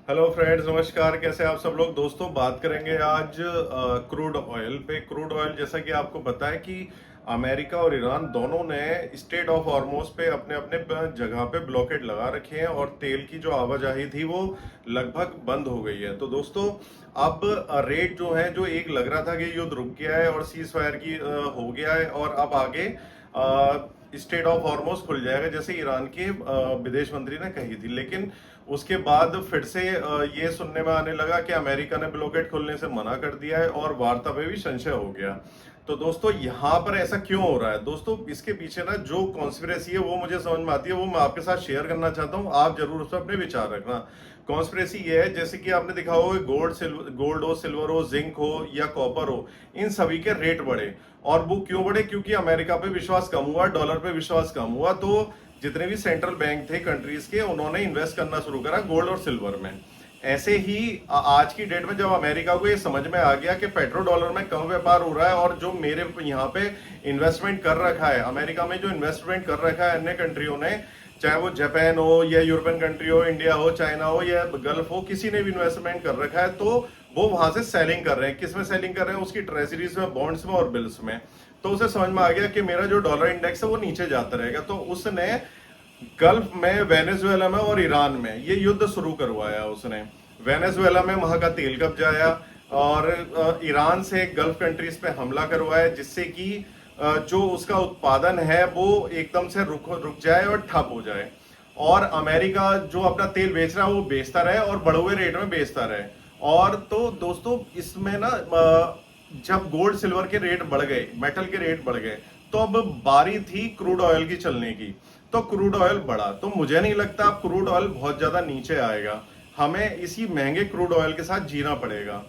Hello friends, नमस्कार। कैसे आप सब लोग? दोस्तों, बात करेंगे आज क्रूड ऑयल पे। क्रूड ऑयल, जैसा कि आपको पता है कि अमेरिका और ईरान दोनों ने स्टेट ऑफ हॉर्मोज पे अपने अपने जगह पे ब्लॉकेड लगा रखे हैं और तेल की जो आवाजाही थी वो लगभग बंद हो गई है। तो दोस्तों, अब रेट जो है, जो एक लग रहा था कि युद्ध रुक गया है और सीज फायर की हो गया है और अब आगे स्टेट ऑफ हॉर्मोज खुल जाएगा, जैसे ईरान के विदेश मंत्री ने कही थी। लेकिन उसके बाद फिर से ये सुनने में आने लगा कि अमेरिका ने ब्लॉकेड खोलने से मना कर दिया है और वार्ता पे भी संशय हो गया। तो दोस्तों, यहाँ पर ऐसा क्यों हो रहा है? दोस्तों, इसके पीछे ना जो कॉन्स्पिरेसी है वो मुझे समझ में आती है, वो मैं आपके साथ शेयर करना चाहता हूँ। आप जरूर उस पर अपने विचार रखना। कॉन्स्पिरेसी ये है, जैसे कि आपने देखा हो, गोल्ड हो, सिल्वर हो, जिंक हो या कॉपर हो, इन सभी के रेट बढ़े। और वो क्यों बढ़े? क्योंकि अमेरिका पे विश्वास कम हुआ, डॉलर पे विश्वास कम हुआ। तो जितने भी सेंट्रल बैंक थे कंट्रीज के, उन्होंने इन्वेस्ट करना शुरू करा गोल्ड और सिल्वर में। ऐसे ही आज की डेट में जब अमेरिका को ये समझ में आ गया कि पेट्रो डॉलर में कम व्यापार हो रहा है और जो मेरे यहाँ पे इन्वेस्टमेंट कर रखा है, अमेरिका में जो इन्वेस्टमेंट कर रखा है अन्य कंट्रियों ने, चाहे वो जापान हो या यूरोपियन कंट्री हो, इंडिया हो, चाइना हो या गल्फ हो, किसी ने भी इन्वेस्टमेंट कर रखा है, तो वो वहां से सेलिंग कर रहे हैं। किस में सेलिंग कर रहे हैं? उसकी ट्रेजरीज में, बॉन्ड्स में और बिल्स में। तो उसे समझ में आ गया कि मेरा जो डॉलर इंडेक्स है वो नीचे जाता रहेगा। तो उसने गल्फ में, वेनेजुएला में और ईरान में ये युद्ध शुरू करवाया। उसने वेनेजुएला में वहां का तेल कब्जाया और ईरान से गल्फ कंट्रीज पे हमला करवाया, जिससे कि जो उसका उत्पादन है वो एकदम से रुक जाए और ठप हो जाए। और अमेरिका जो अपना तेल बेच रहा है वो बेचता रहे और बढ़े हुए रेट में बेचता रहे। और तो दोस्तों, इसमें ना जब गोल्ड सिल्वर के रेट बढ़ गए, मेटल के रेट बढ़ गए, तो अब बारी थी क्रूड ऑयल की चलने की। तो क्रूड ऑयल बढ़ा। तो मुझे नहीं लगता अब क्रूड ऑयल बहुत ज्यादा नीचे आएगा। हमें इसी महंगे क्रूड ऑयल के साथ जीना पड़ेगा।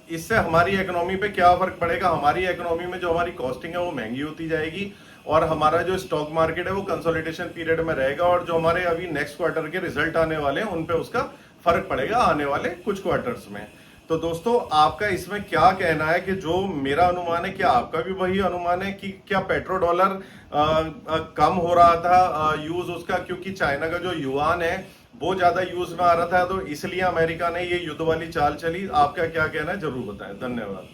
इससे हमारी इकोनॉमी पे क्या फर्क पड़ेगा? हमारी इकोनॉमी में जो हमारी कॉस्टिंग है वो महंगी होती जाएगी और हमारा जो स्टॉक मार्केट है वो कंसोलिडेशन पीरियड में रहेगा और जो हमारे अभी नेक्स्ट क्वार्टर के रिजल्ट आने वाले हैं उन पे उसका फर्क पड़ेगा आने वाले कुछ क्वार्टर्स में। तो दोस्तों, आपका इसमें क्या कहना है? कि जो मेरा अनुमान है, क्या आपका भी वही अनुमान है कि क्या पेट्रो डॉलर कम हो रहा था यूज उसका, क्योंकि चाइना का जो युआन है वो ज्यादा यूज में आ रहा था, तो इसलिए अमेरिका ने ये युद्ध वाली चाल चली? आपका क्या कहना है, जरूर बताएं। धन्यवाद।